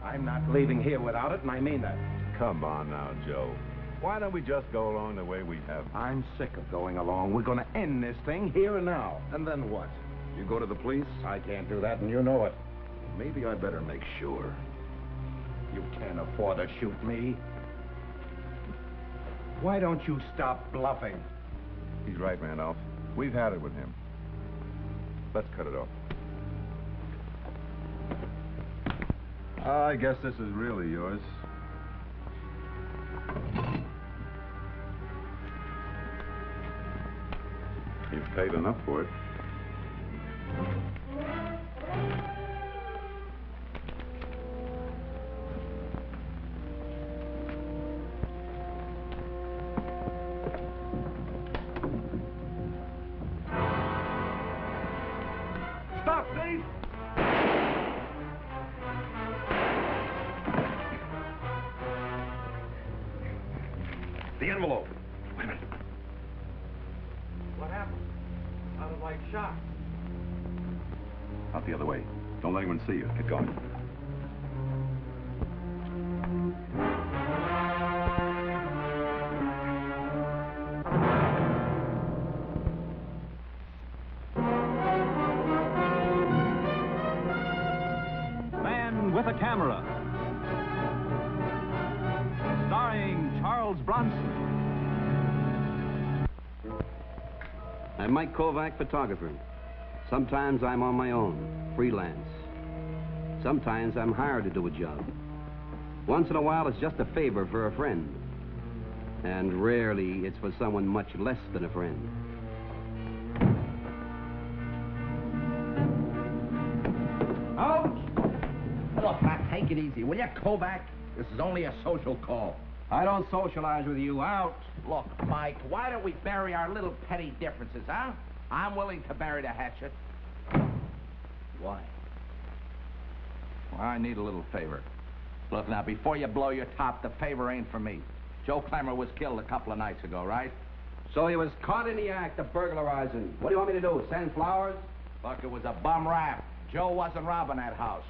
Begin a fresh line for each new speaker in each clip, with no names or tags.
I'm not leaving here without it, and I mean that.
Come on now, Joe. Why don't we just go along the way we have?
I'm sick of going along. We're going to end this thing here and now. And then what?
You go to the police?
I can't do that, and you know it.
Maybe I better make sure.
You can't afford to shoot me. Why don't you stop bluffing?
He's right, Randolph. We've had it with him. Let's cut it off. I guess this is really yours. You've paid enough for it.
Stop, thief! The envelope. Wait a minute. What happened? Sounded like shots.
Out the other way. Don't let anyone see you. Get going.
Man with a Camera, starring Charles Bronson.
I'm Mike Kovac, photographer. Sometimes I'm on my own, freelance. Sometimes I'm hired to do a job. Once in a while, it's just a favor for a friend. And rarely, it's for someone much less than a friend.
Ouch! Look, now, take it easy, will you, Kovac? This is only a social call.
I don't socialize with you. Out.
Look, Mike, why don't we bury our little petty differences, huh? I'm willing to bury the hatchet. Why? Well, I need a little favor. Look, now, before you blow your top, the favor ain't for me. Joe Clemmer was killed a couple of nights ago, right?
So he was caught in the act of burglarizing. What do you want me to do, send flowers?
Look, it was a bum rap. Joe wasn't robbing that house.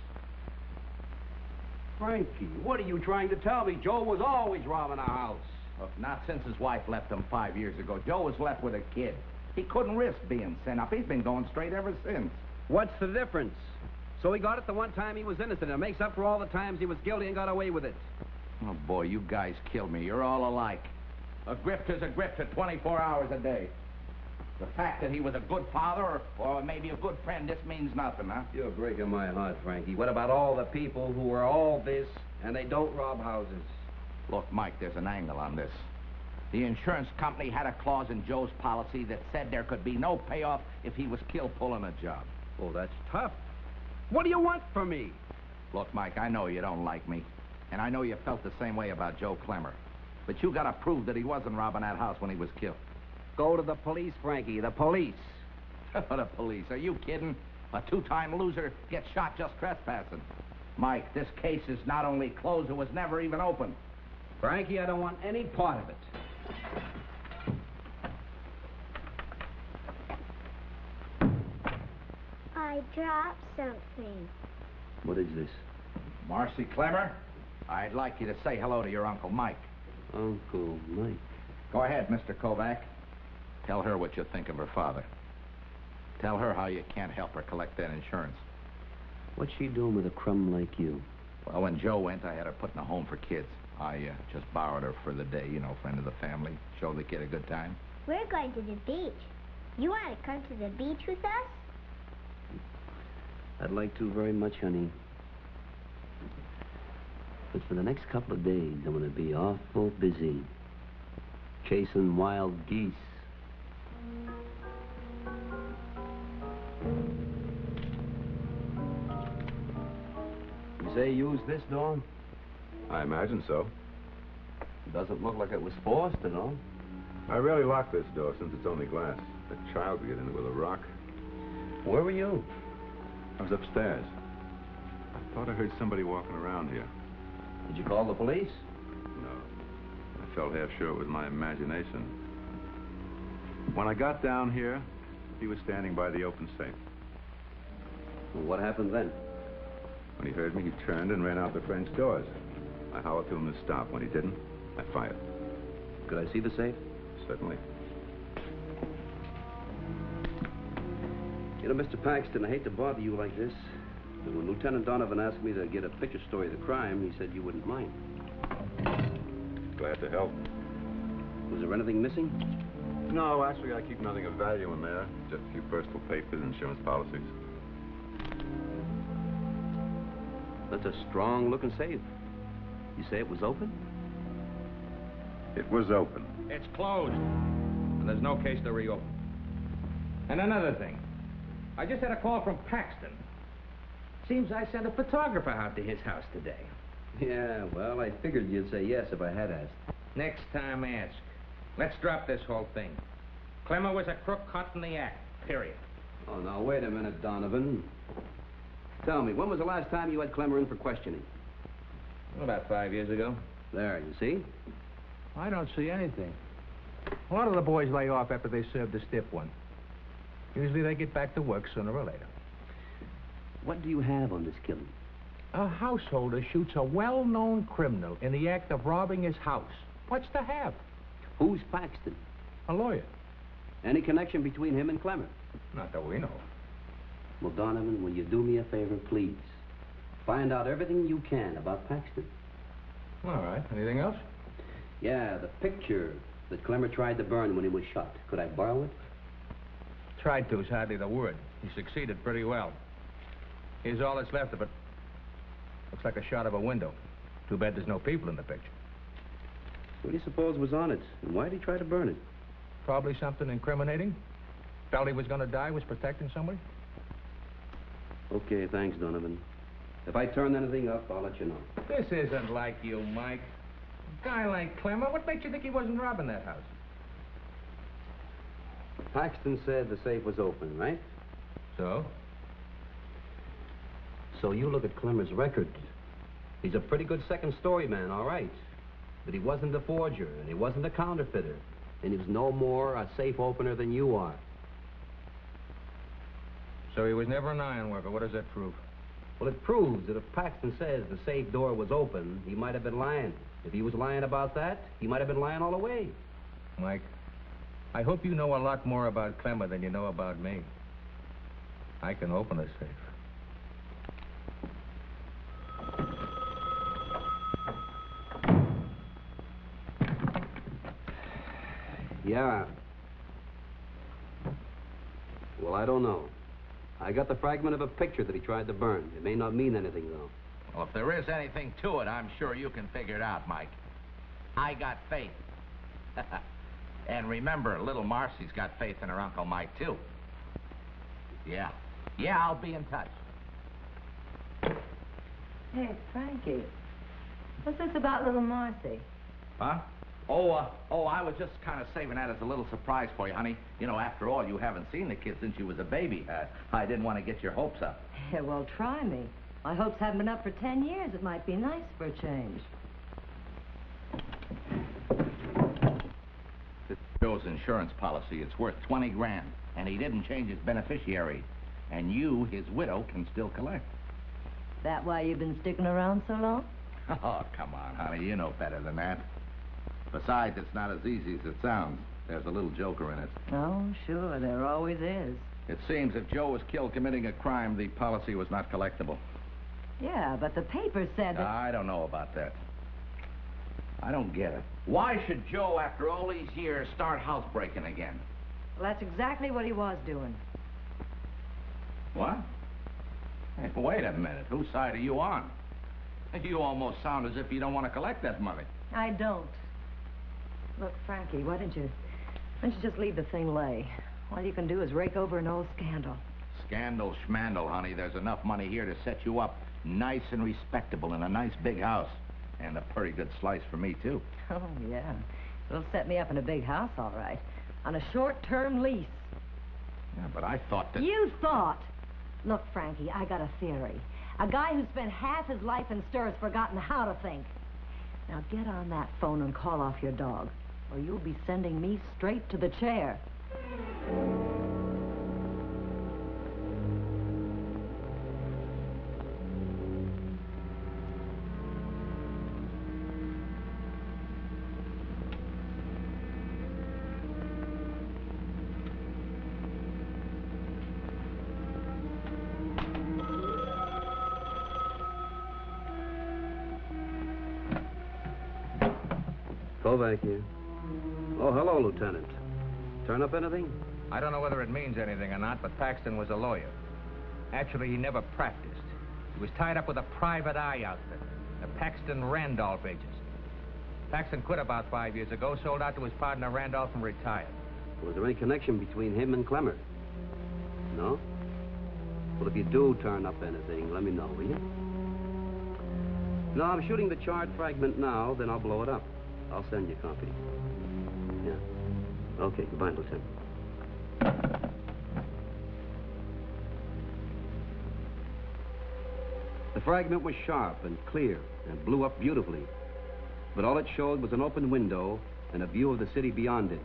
Frankie, what are you trying to tell me? Joe was always robbing our house.
Look, not since his wife left him 5 years ago. Joe was left with a kid. He couldn't risk being sent up. He's been going straight ever since.
What's the difference? So he got it the one time he was innocent. It makes up for all the times he was guilty and got away with it.
Oh, boy, you guys killed me. You're all alike. A grifter's a grifter 24 hours a day. The fact that he was a good father or maybe a good friend, this means nothing, huh?
You're breaking my heart, Frankie. What about all the people who are all this and they don't rob houses?
Look, Mike, there's an angle on this. The insurance company had a clause in Joe's policy that said there could be no payoff if he was killed pulling a job.
Oh, that's tough. What do you want from me?
Look, Mike, I know you don't like me. And I know you felt the same way about Joe Clemmer. But you gotta prove that he wasn't robbing that house when he was killed.
Go to the police, Frankie, the police.
The police? Are you kidding? A two-time loser gets shot just trespassing. Mike, this case is not only closed, it was never even opened.
Frankie, I don't want any part of it.
I dropped something.
What is this?
Marcy Clemmer, I'd like you to say hello to your Uncle Mike.
Uncle Mike.
Go ahead, Mr. Kovac. Tell her what you think of her father. Tell her how you can't help her collect that insurance.
What's she doing with a crumb like you?
Well, when Joe went, I had her put in a home for kids. I just borrowed her for the day, you know, friend of the family. Show the kid a good time.
We're going to the beach. You want to come to the beach with us?
I'd like to very much, honey. But for the next couple of days, I'm going to be awful busy. Chasing wild geese. You say you used this door?
I imagine so.
It doesn't look like it was forced at all.
I rarely lock this door since it's only glass. A child would get in it with a rock.
Where were you?
I was upstairs. I thought I heard somebody walking around here.
Did you call the police?
No. I felt half sure it was my imagination. When I got down here, he was standing by the open safe.
Well, what happened then?
When he heard me, he turned and ran out the French doors. I hollered to him to stop. When he didn't, I fired.
Could I see the safe?
Certainly.
You know, Mr. Paxton, I hate to bother you like this, but when Lieutenant Donovan asked me to get a picture story of the crime, he said you wouldn't mind.
Glad to help.
Was there anything missing?
No, actually, I keep nothing of value in there. Just a few personal papers, insurance policies.
That's a strong-looking safe. You say it was open?
It was open.
It's closed. And there's no case to reopen. And another thing. I just had a call from Paxton. Seems I sent a photographer out to his house today.
Yeah, well, I figured you'd say yes if I had asked.
Next time, ask. Let's drop this whole thing. Clemmer was a crook caught in the act, period.
Oh, now, wait a minute, Donovan. Tell me, when was the last time you had Clemmer in for questioning?
About 5 years ago.
There, you see?
I don't see anything. A lot of the boys lay off after they serve the stiff one. Usually they get back to work sooner or later.
What do you have on this killing?
A householder shoots a well-known criminal in the act of robbing his house. What's to have?
Who's Paxton?
A lawyer.
Any connection between him and Clemmer?
Not that we know.
Well, Donovan, will you do me a favor, please? Find out everything you can about Paxton.
All right. Anything else?
Yeah, the picture that Clemmer tried to burn when he was shot. Could I borrow it?
Tried to is hardly the word. He succeeded pretty well. Here's all that's left of it. Looks like a shot of a window. Too bad there's no people in the picture.
What do you suppose was on it? And why did he try to burn it?
Probably something incriminating. Felt he was going to die, was protecting somebody.
Okay, thanks, Donovan. If I turn anything up, I'll let you know.
This isn't like you, Mike. A guy like Clemmer, what makes you think he wasn't robbing that house?
Paxton said the safe was open, right?
So?
So you look at Clemmer's record. He's a pretty good second-story man, all right. But he wasn't a forger, and he wasn't a counterfeiter. And he was no more a safe opener than you are.
So he was never an iron worker. What does that prove?
Well, it proves that if Paxton says the safe door was open, he might have been lying. If he was lying about that, he might have been lying all the way.
Mike, I hope you know a lot more about Clemmer than you know about me. I can open a safe.
Yeah. Well, I don't know. I got the fragment of a picture that he tried to burn. It may not mean anything, though.
Well, if there is anything to it, I'm sure you can figure it out, Mike. I got faith. And remember, little Marcy's got faith in her Uncle Mike, too. Yeah. Yeah, I'll be in touch.
Hey, Frankie. What's this about little Marcy?
Huh? Oh, I was just kind of saving that as a little surprise for you, honey. You know, after all, you haven't seen the kid since you was a baby. I didn't want to get your hopes up.
Yeah, well, try me. My hopes haven't been up for 10 years. It might be nice for a change.
This Joe's insurance policy, it's worth 20 grand, and he didn't change his beneficiary. And you, his widow, can still collect.
That why you've been sticking around so long?
Oh, come on, honey, you know better than that. Besides, it's not as easy as it sounds. There's a little joker in it.
Oh, sure, there always is.
It seems if Joe was killed committing a crime, the policy was not collectible.
Yeah, but the paper said that...
I don't know about that. I don't get it. Why should Joe, after all these years, start housebreaking again?
Well, that's exactly what he was doing.
What? Hey, wait a minute. Whose side are you on? You almost sound as if you don't want to collect that money.
I don't. Look, Frankie, why don't you just leave the thing lay? All you can do is rake over an old scandal.
Scandal schmandal, honey. There's enough money here to set you up nice and respectable in a nice big house. And a pretty good slice for me, too.
Oh, yeah. It'll set me up in a big house, all right. On a short-term lease.
Yeah, but I thought that...
You thought? Look, Frankie, I got a theory. A guy who spent half his life in stir has forgotten how to think. Now get on that phone and call off your dog, or you'll be sending me straight to the chair.
Kovac here. Oh, hello, Lieutenant. Turn up anything?
I don't know whether it means anything or not, but Paxton was a lawyer. Actually, he never practiced. He was tied up with a private eye outfit, the Paxton Randolph Agency. Paxton quit about 5 years ago, sold out to his partner Randolph, and retired.
Was there any connection between him and Clemmer? No? Well, if you do turn up anything, let me know, will you? No, I'm shooting the charred fragment now, then I'll blow it up. I'll send you a copy. Yeah. Okay, goodbye, Lieutenant. The fragment was sharp and clear and blew up beautifully. But all it showed was an open window and a view of the city beyond it.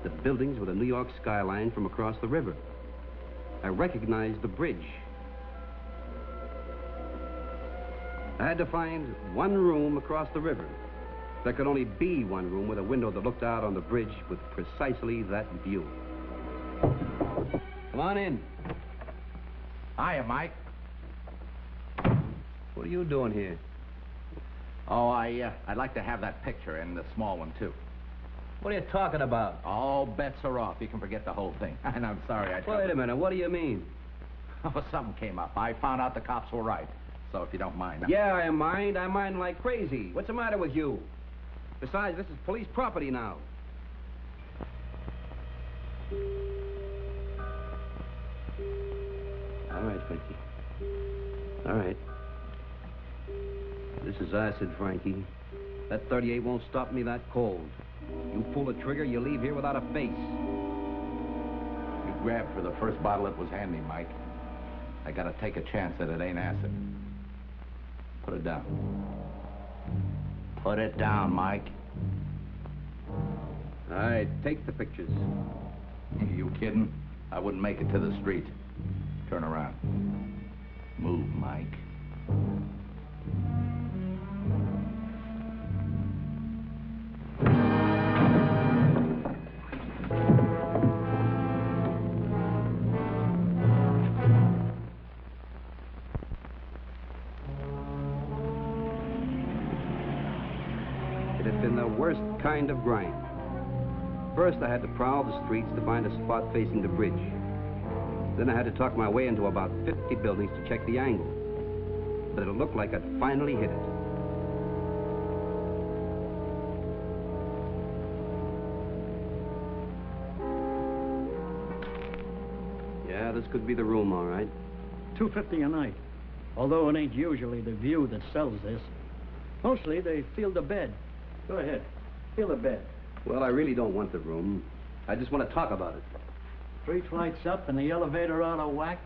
The buildings with a New York skyline from across the river. I recognized the bridge. I had to find one room across the river. There could only be one room with a window that looked out on the bridge with precisely that view. Come on in.
Hiya, Mike.
What are you doing here?
Oh, I'd like to have that picture and the small one, too.
What are you talking about?
All bets are off. You can forget the whole thing. And I'm sorry I
Wait a minute. What do you mean?
Oh, something came up. I found out the cops were right. So if you don't mind...
Yeah, I mind. I mind like crazy. What's the matter with you? Besides, this is police property now. All right, Frankie. All right. This is acid, Frankie. That 38 won't stop me that cold. You pull the trigger, you leave here without a face.
You grabbed for the first bottle that was handy, Mike. I gotta take a chance that it ain't acid. Put it down. Put it down, Mike.
All right, take the pictures.
You kidding? I wouldn't make it to the street. Turn around. Move, Mike.
It had been the worst kind of grind. First, I had to prowl the streets to find a spot facing the bridge. Then I had to talk my way into about 50 buildings to check the angle. But it looked like I'd finally hit it. Yeah, this could be the room, all right.
$250 a night. Although it ain't usually the view that sells this. Mostly they feel the bed. Go ahead. Feel the bed.
Well, I really don't want the room. I just want to talk about it.
3 flights up and the elevator out of whack.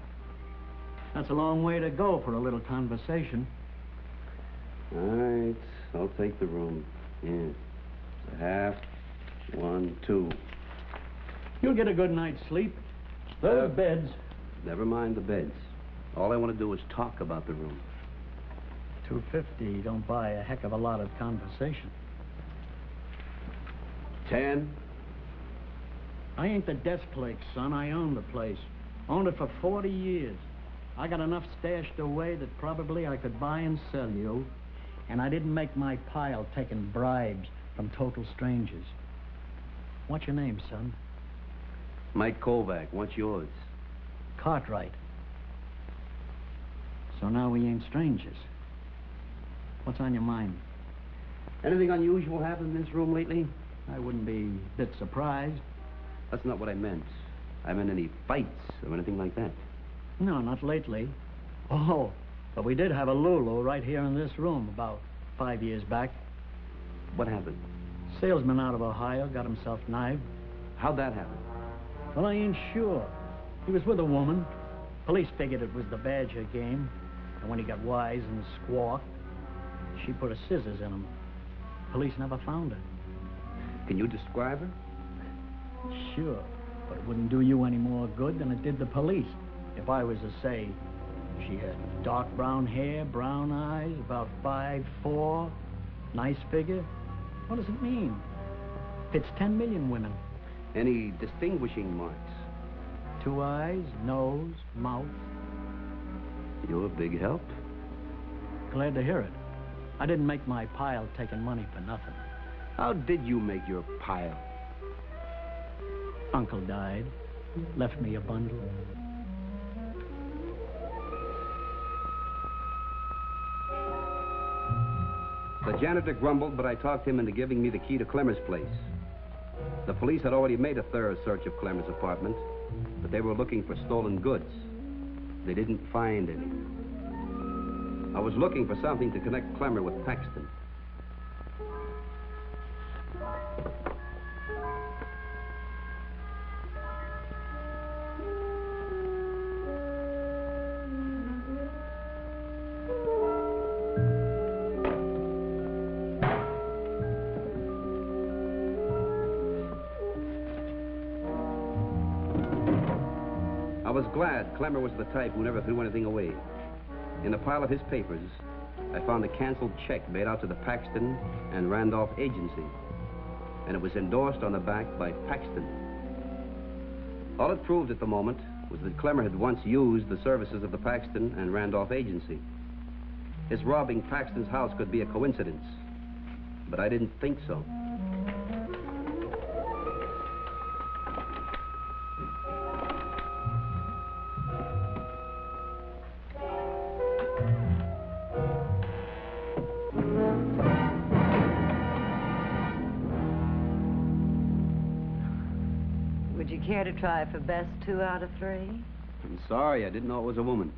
That's a long way to go for a little conversation.
All right, I'll take the room. Yeah. It's a half, 1, 2.
You'll get a good night's sleep. Those beds.
Never mind the beds. All I want to do is talk about the room.
$250 don't buy a heck of a lot of conversation.
10.
I ain't the desk clerk, son. I own the place. Owned it for 40 years. I got enough stashed away that probably I could buy and sell you. And I didn't make my pile taking bribes from total strangers. What's your name, son?
Mike Kovac. What's yours?
Cartwright. So now we ain't strangers. What's on your mind?
Anything unusual happened in this room lately?
I wouldn't be a bit surprised.
That's not what I meant. I meant any fights or anything like that.
No, not lately. Oh, but we did have a Lulu right here in this room about 5 years back.
What happened?
Salesman out of Ohio got himself knifed.
How'd that happen?
Well, I ain't sure. He was with a woman. Police figured it was the badger game. And when he got wise and squawked, she put her scissors in him. Police never found her.
Can you describe her?
Sure, but it wouldn't do you any more good than it did the police. If I was to say she had dark brown hair, brown eyes, about 5'4", nice figure, what does it mean? Fits 10 million women.
Any distinguishing marks?
2 eyes, nose, mouth.
You're a big help.
Glad to hear it. I didn't make my pile taking money for nothing.
How did you make your pile?
Uncle died. Left me a bundle.
The janitor grumbled, but I talked him into giving me the key to Clemmer's place. The police had already made a thorough search of Clemmer's apartment, but they were looking for stolen goods. They didn't find any. I was looking for something to connect Clemmer with Paxton. I was glad Clemmer was the type who never threw anything away. In a pile of his papers, I found a canceled check made out to the Paxton and Randolph agency, and it was endorsed on the back by Paxton. All it proved at the moment was that Clemmer had once used the services of the Paxton and Randolph agency. His robbing Paxton's house could be a coincidence, but I didn't think so.
Would you care to try for best 2 out of 3?
I'm sorry, I didn't know it was a woman.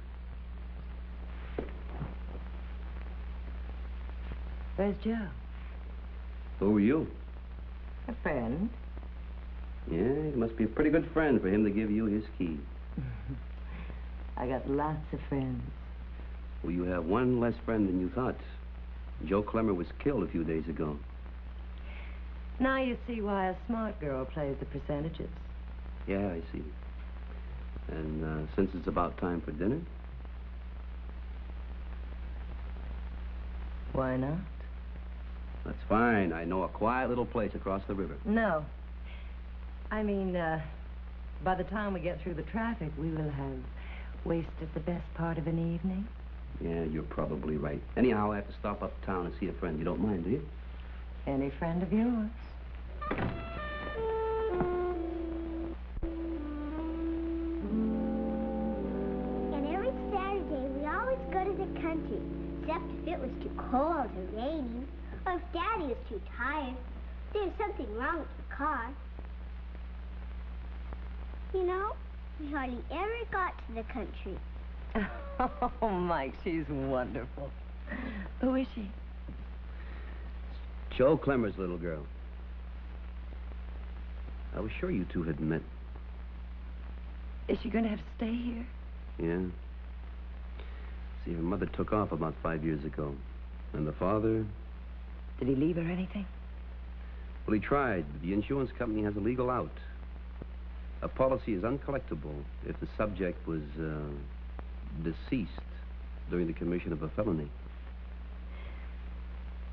Where's Joe?
Who are you?
A friend.
Yeah, you must be a pretty good friend for him to give you his key.
I got lots of friends.
Well, you have one less friend than you thought. Joe Clemmer was killed a few days ago.
Now you see why a smart girl plays the percentages.
Yeah, I see. And since it's about time for dinner?
Why not?
That's fine. I know a quiet little place across the river.
No. I mean, by the time we get through the traffic, we will have wasted the best part of an evening.
Yeah, you're probably right. Anyhow, I have to stop uptown and see a friend. You don't mind, do you?
Any friend of yours.
And every Saturday, we always go to the country, except if it was too cold or raining, or if Daddy was too tired. There's something wrong with the car. You know, we hardly ever got to the country.
Oh, Mike, she's wonderful. Who is she?
Joe Clemmer's little girl. I was sure you two had met.
Is she going to have to stay here?
Yeah. See, her mother took off about 5 years ago. And the father...
Did he leave her anything?
Well, he tried, but the insurance company has a legal out. A policy is uncollectible if the subject was, deceased during the commission of a felony.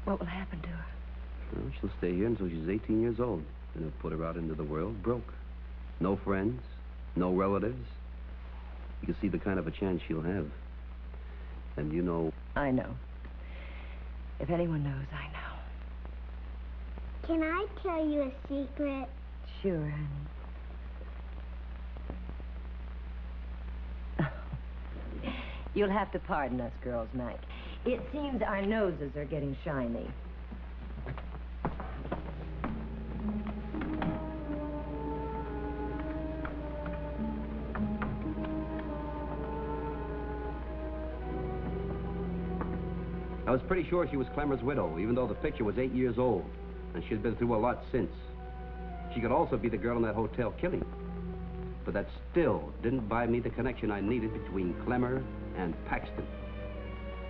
What will happen to her?
Well, she'll stay here until she's 18 years old. And they'll put her out into the world broke. No friends, no relatives. You can see the kind of a chance she'll have. And you know...
I know. If anyone knows, I know.
Can I tell you a secret?
Sure, honey. You'll have to pardon us girls, Mike. It seems our noses are getting shiny.
I was pretty sure she was Clemmer's widow, even though the picture was 8 years old. And she'd been through a lot since. She could also be the girl in that hotel killing. But that still didn't buy me the connection I needed between Clemmer and Paxton.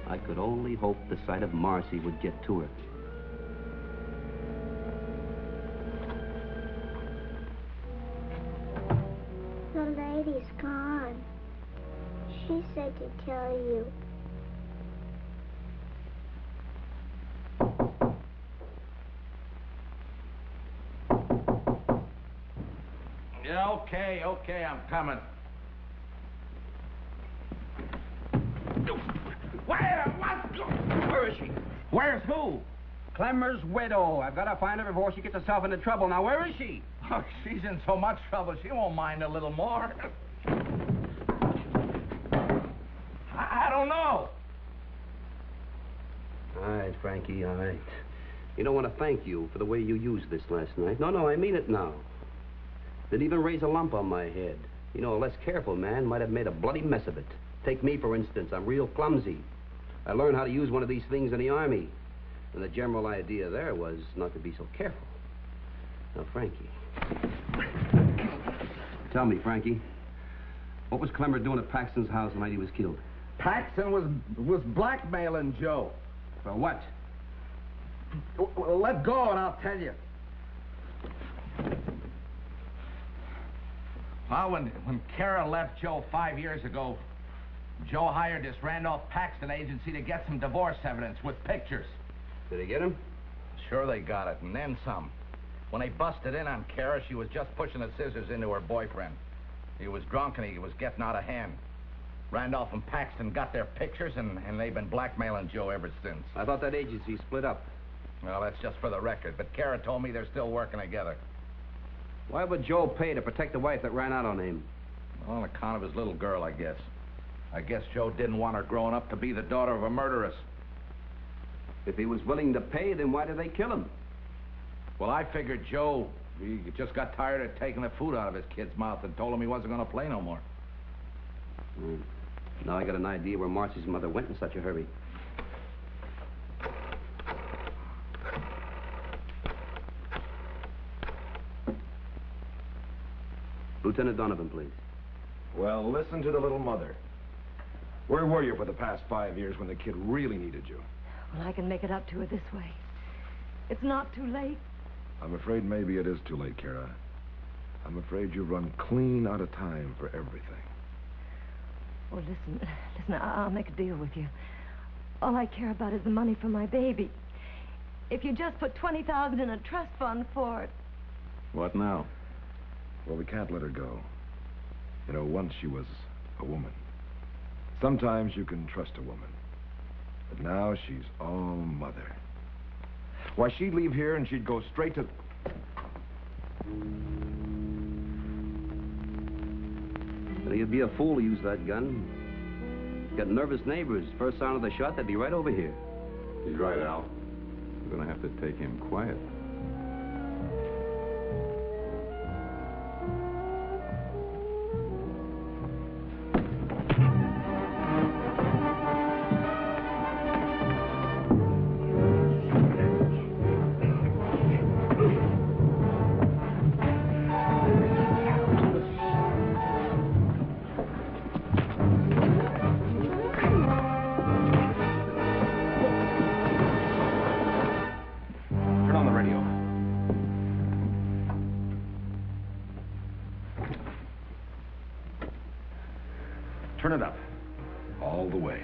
I could only hope the sight of Marcy would get to her.
The lady's gone. She said to tell you.
Yeah, okay, I'm coming. Where is she? Where's who?
Clemmer's widow. I've got to find her before she gets herself into trouble. Now, where is she?
Oh, she's in so much trouble, she won't mind a little more. I don't know.
All right, Frankie, all right. You don't want to thank you for the way you used this last night. No, I mean it now. Didn't even raise a lump on my head. You know, a less careful man might have made a bloody mess of it. Take me, for instance. I'm real clumsy. I learned how to use one of these things in the Army. And the general idea there was not to be so careful. Now, Frankie. Tell me, Frankie. What was Clemmer doing at Paxton's house the night he was killed?
Paxton was blackmailing Joe.
For what?
Well, let go and I'll tell you. Well, when Kara left Joe 5 years ago, Joe hired this Randolph Paxton agency to get some divorce evidence with pictures.
Did they get him?
Sure they got it, and then some. When they busted in on Kara, she was just pushing the scissors into her boyfriend. He was drunk and he was getting out of hand. Randolph and Paxton got their pictures, and they've been blackmailing Joe ever since.
I thought that agency split up.
Well, that's just for the record, but Kara told me they're still working together.
Why would Joe pay to protect the wife that ran out on him?
Well, on account of his little girl, I guess. I guess Joe didn't want her growing up to be the daughter of a murderess.
If he was willing to pay, then why did they kill him?
Well, I figured Joe, he just got tired of taking the food out of his kid's mouth and told him he wasn't going to play no more.
Now I got an idea where Marcy's mother went in such a hurry. Lieutenant Donovan, please.
Well, listen to the little mother. Where were you for the past 5 years when the kid really needed you?
Well, I can make it up to her this way. It's not too late.
I'm afraid maybe it is too late, Kara. I'm afraid you've run clean out of time for everything.
Oh, listen, I'll make a deal with you. All I care about is the money for my baby. If you just put $20,000 in a trust fund for it.
What now?
Well, we can't let her go. You know, once she was a woman. Sometimes you can trust a woman. But now she's all mother. Why, she'd leave here and she'd go straight to...
Well, you'd be a fool to use that gun. Got nervous neighbors. First sound of the shot, they'd be right over here.
He's right, Al. We're going to have to take him quiet.
Turn it up. All the way.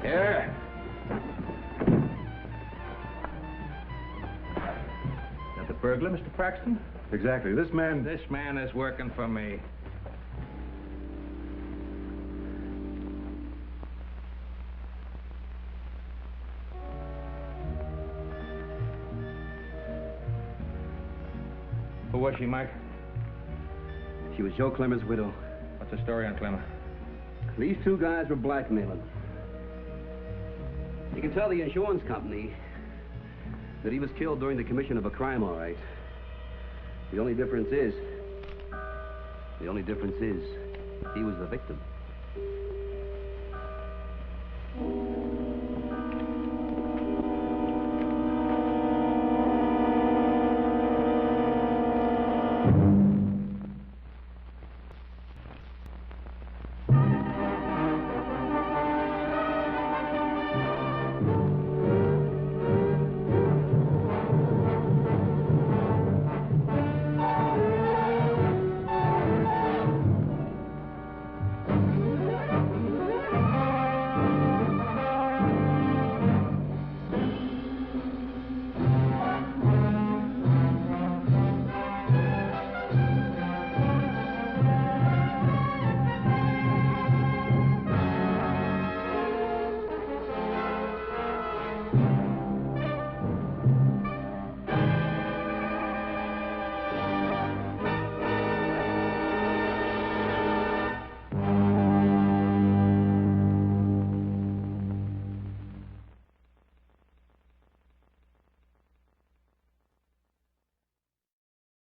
Here. That the burglar, Mr. Paxton?
Exactly. This man...
This man is working for me. Who was she, Mike?
She was Joe Clemmer's widow.
What's the story on Clemmer?
These two guys were blackmailing. You can tell the insurance company that he was killed during the commission of a crime, all right. The only difference is, he was the victim.